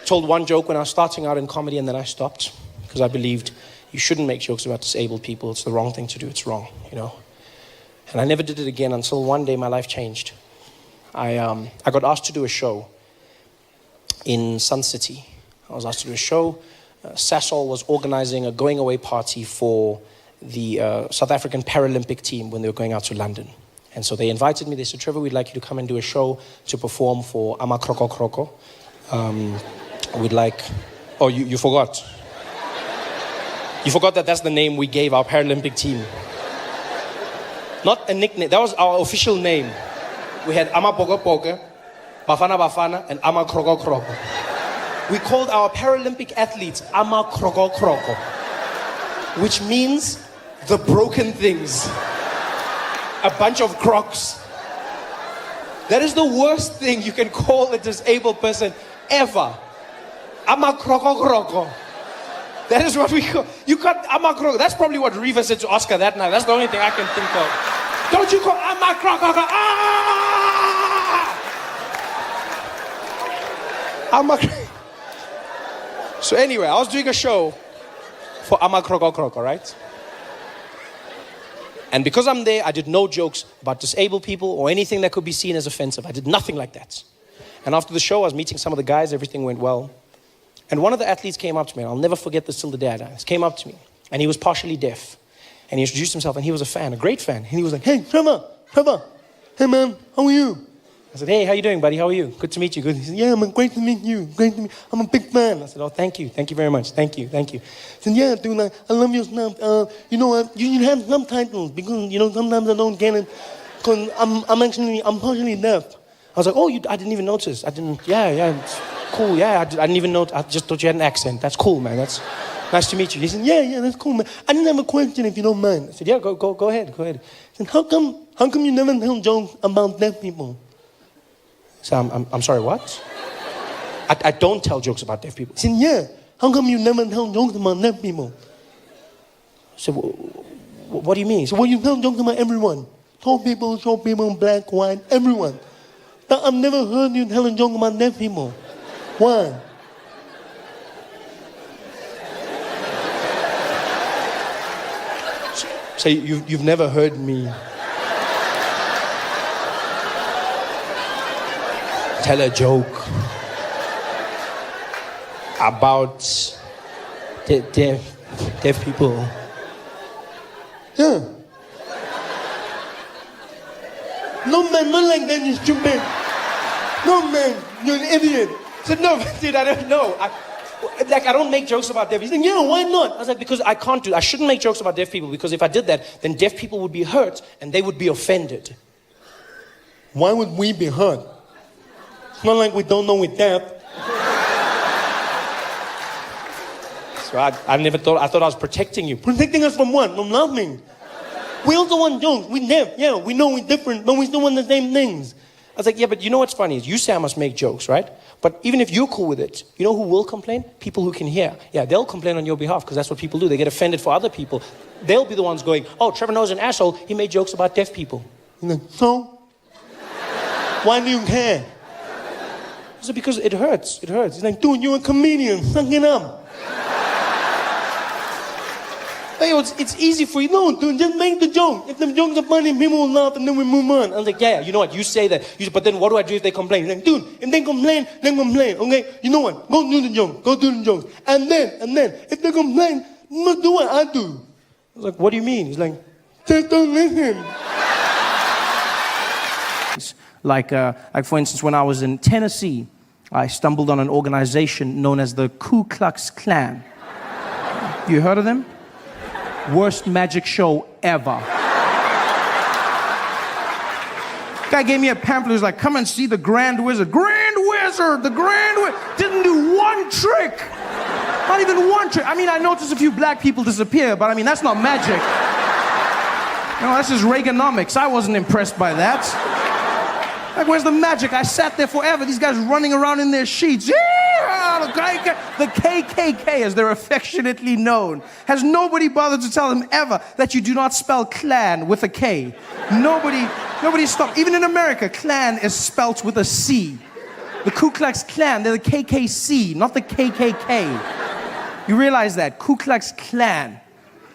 told one joke when I was starting out in comedy, and then I stopped because I believed you shouldn't make jokes about disabled people. It's the wrong thing to do. It's wrong, you know. And I never did it again until one day my life changed. I got asked to do a show in Sun City. I was asked to do a show. Sasol was organizing a going-away party for the South African Paralympic team when they were going out to London. And so they invited me. They said, Trevor, we'd like you to come and do a show to perform for Ama Kroko Kroko. We'd like... Oh, you forgot. You forgot that that's the name we gave our Paralympic team. Not a nickname. That was our official name. We had Ama Pogo Pogo, Bafana Bafana, and Ama Kroko Kroko. We called our Paralympic athletes Ama Kroko Kroko, which means the broken things. A bunch of crocs. That is the worst thing you can call a disabled person ever. Ama Kroko Kroko. That is what we call. You got Ama Kroko. That's probably what Reva said to Oscar that night. That's the only thing I can think of. Don't you call Ama Kroko Kroko? Ah! Ama. So anyway, I was doing a show for Ama Kroko Kroko, right? And because I'm there, I did no jokes about disabled people or anything that could be seen as offensive. I did nothing like that. And after the show, I was meeting some of the guys. Everything went well. And one of the athletes came up to me, and I'll never forget this till the day I die. He came up to me, and he was partially deaf. And he introduced himself, and he was a fan, a great fan. And he was like, hey, Trevor, hey, man, how are you? I said, hey, how you doing, buddy? How are you? Good to meet you. Good. He said, yeah, man, great to meet you. Great to meet you. I'm a big fan. I said, oh, thank you. Thank you very much. Thank you. He said, yeah, dude, I love your stuff. You know what? You have subtitles because, you know, sometimes I don't get it because I'm partially deaf. I was like, oh, I didn't even notice. Yeah, it's cool. Yeah, I didn't even know. I just thought you had an accent. That's cool, man. That's nice to meet you. He said, yeah, that's cool, man. I didn't have a question if you don't mind. I said, yeah, go ahead. He said, how come you never tell jokes about deaf people? So I'm sorry, what? I don't tell jokes about deaf people. He said, yeah, how come you never tell jokes about deaf people? So what do you mean? He said, well, you tell jokes about everyone. Tall people, short people, black, white, everyone. But I've never heard you tell a joke about deaf people. Why? So you've never heard me tell a joke about deaf people? Yeah. No, man, not like that, you stupid. No, man, you're an idiot. I said, no, dude, I don't know. I don't make jokes about deaf people. He said, yeah, why not? I was like, because I shouldn't make jokes about deaf people, because if I did that, then deaf people would be hurt and they would be offended. Why would we be hurt? It's not like we don't know we're deaf. So I thought I was protecting you. Protecting us from what? From nothing. We also want jokes. We're deaf. Yeah, we know we're different, but we still want the same things. I was like, yeah, but you know what's funny is you say I must make jokes, right? But even if you're cool with it, you know who will complain? People who can hear. Yeah, they'll complain on your behalf because that's what people do. They get offended for other people. They'll be the ones going, oh, Trevor Noah's an asshole. He made jokes about deaf people. Like, so? Why do you care? I said, because it hurts. It hurts. He's like, dude, you're a comedian. Suck it up. Hey, it's easy for you. No, dude, just make the joke. If the jokes are funny, people will laugh and then we move on. I was like, yeah, you know what? You say that. But then what do I do if they complain? He's like, dude, if they complain, then complain. Okay? You know what? Go do the joke. Go do the jokes. And then, if they complain, you must do what I do. I was like, what do you mean? He's like, just don't listen. Like for instance, when I was in Tennessee, I stumbled on an organization known as the Ku Klux Klan. You heard of them? Worst magic show ever. Guy gave me a pamphlet. He was like, come and see the Grand Wizard. Grand Wizard! The Grand Wizard! Didn't do one trick! Not even one trick. I mean, I noticed a few black people disappear, but I mean, that's not magic. You know, that's just Reaganomics. I wasn't impressed by that. Like, where's the magic? I sat there forever. These guys running around in their sheets. The KKK, as they're affectionately known. Has nobody bothered to tell them ever that you do not spell clan with a K? Nobody stopped. Even in America, clan is spelt with a C. The Ku Klux Klan, they're the KKC, not the KKK. You realize that? Ku Klux Klan.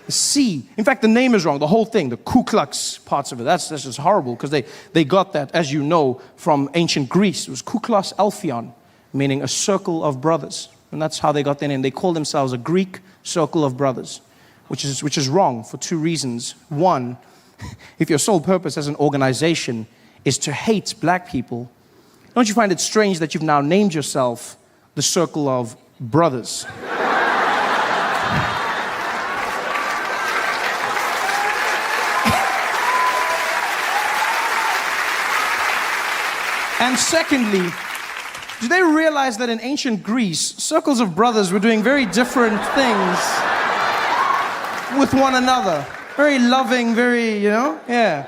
The C. In fact, the name is wrong, the whole thing, the Ku Klux parts of it. That's just horrible, because they got that, as you know, from ancient Greece. It was Ku Klux Alphion, meaning a circle of brothers. And that's how they got their name. They call themselves a Greek circle of brothers, which is wrong for two reasons. One, if your sole purpose as an organization is to hate black people, don't you find it strange that you've now named yourself the Circle of Brothers? And secondly, do they realize that in ancient Greece, circles of brothers were doing very different things with one another? Very loving, very, yeah.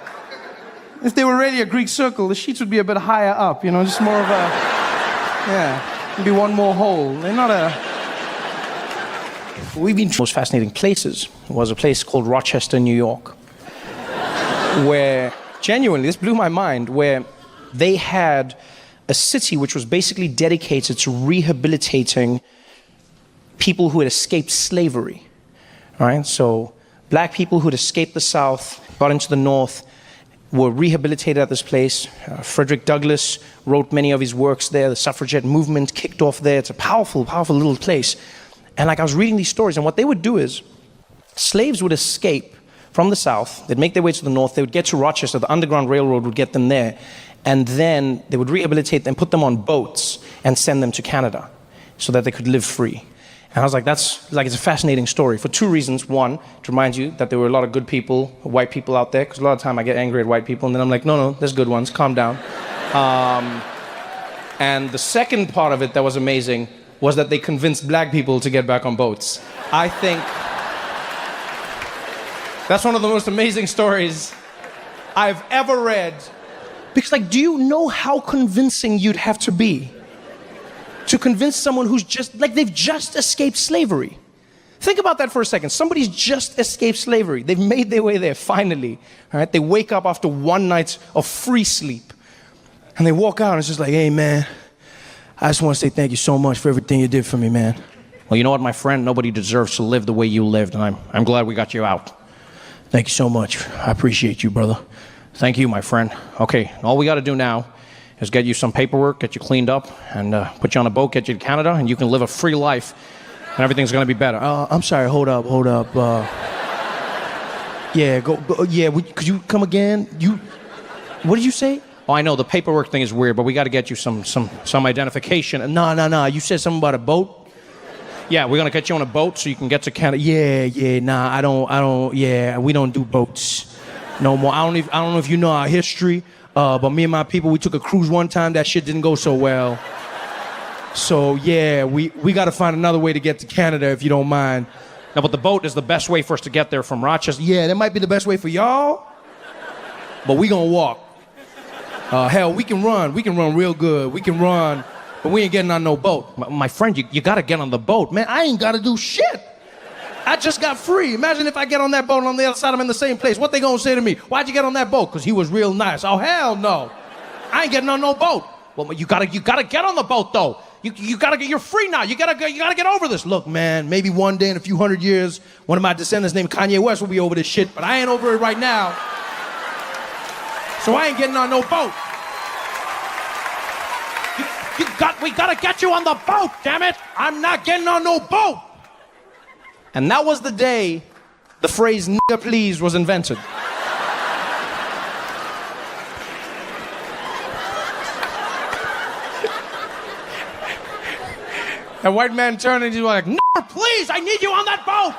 If they were really a Greek circle, the sheets would be a bit higher up, just more of a, yeah, maybe one more hole. They're not We've been to the most fascinating places. There was a place called Rochester, New York, where, genuinely, this blew my mind, where they had a city which was basically dedicated to rehabilitating people who had escaped slavery. All right, so black people who had escaped the South, got into the North, were rehabilitated at this place. Frederick Douglass wrote many of his works there. The suffragette movement kicked off there. It's a powerful, powerful little place. And I was reading these stories, and what they would do is, slaves would escape from the South. They'd make their way to the North. They would get to Rochester. The Underground Railroad would get them there. And then they would rehabilitate them, put them on boats, and send them to Canada so that they could live free. And I was like, it's a fascinating story for two reasons. One, to remind you that there were a lot of good people, white people out there, because a lot of the time I get angry at white people, and then I'm like, no, there's good ones, calm down. And the second part of it that was amazing was that they convinced black people to get back on boats. I think that's one of the most amazing stories I've ever read. Because, do you know how convincing you'd have to be to convince someone who's they've just escaped slavery? Think about that for a second. Somebody's just escaped slavery. They've made their way there, finally. All right? They wake up after one night of free sleep. And they walk out and it's just like, hey, man, I just want to say thank you so much for everything you did for me, man. Well, you know what, my friend? Nobody deserves to live the way you lived, and I'm glad we got you out. Thank you so much. I appreciate you, brother. Thank you, my friend. Okay, all we got to do now is get you some paperwork, get you cleaned up, and put you on a boat, get you to Canada, and you can live a free life, and everything's going to be better. I'm sorry, hold up. Yeah, go, yeah, could you come again? What did you say? Oh, I know, the paperwork thing is weird, but we got to get you some identification. No, you said something about a boat? Yeah, we're going to get you on a boat so you can get to Canada. I don't, we don't do boats no more. I don't know if you know our history, but me and my people, we took a cruise one time. That shit didn't go so well. So yeah, we got to find another way to get to Canada if you don't mind. No, but the boat is the best way for us to get there from Rochester. Yeah, that might be the best way for y'all, but we gonna walk. Hell, we can run real good. We can run, but we ain't getting on no boat. My friend, you got to get on the boat, man. I ain't got to do shit. I just got free. Imagine if I get on that boat and on the other side I'm in the same place. What they gonna say to me? Why'd you get on that boat? Because he was real nice. Oh, hell no. I ain't getting on no boat. Well, you gotta get on the boat, though. You're free now. You gotta get over this. Look, man, maybe one day in a few hundred years, one of my descendants named Kanye West will be over this shit, but I ain't over it right now. So I ain't getting on no boat. We gotta get you on the boat, damn it. I'm not getting on no boat. And that was the day the phrase "nigga please" was invented. A white man turned and he was like, "Nigga please, I need you on that boat."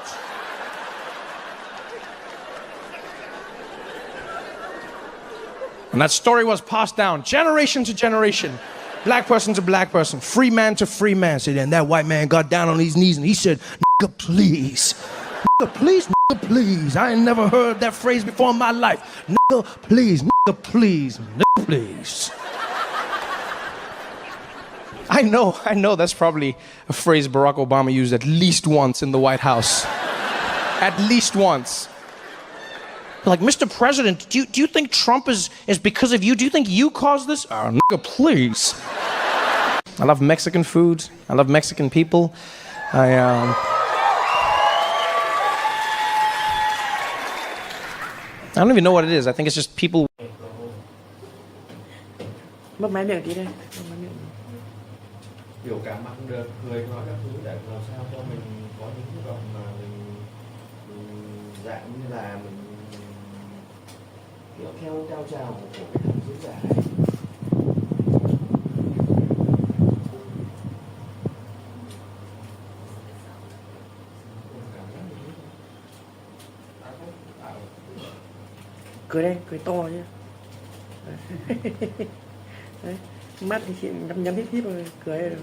And that story was passed down generation to generation. Black person to black person, free man to free man. So then that white man got down on his knees and he said, "Nigga, please. Nigga, please, nigga, please. I ain't never heard that phrase before in my life. Nigga, please, nigga, please, nigga, please." I know that's probably a phrase Barack Obama used at least once in the White House. At least once. Like, Mr. President, do you think Trump is because of you? Do you think you caused this? Oh, nigga, please. I love Mexican food. I love Mexican people. I don't even know what it is. I think it's just people. Mất máy miệng tí đây. Biểu cảm mặt được, cười nói các thứ để làm sao cho mình có những cái đoạn mà mình dạng như là mình kiểu theo cao trào của cái thằng diễn giả ấy. Cười đây, cười to chứ. Đấy. Mắt thì chị nhắm híp híp rồi cười rồi.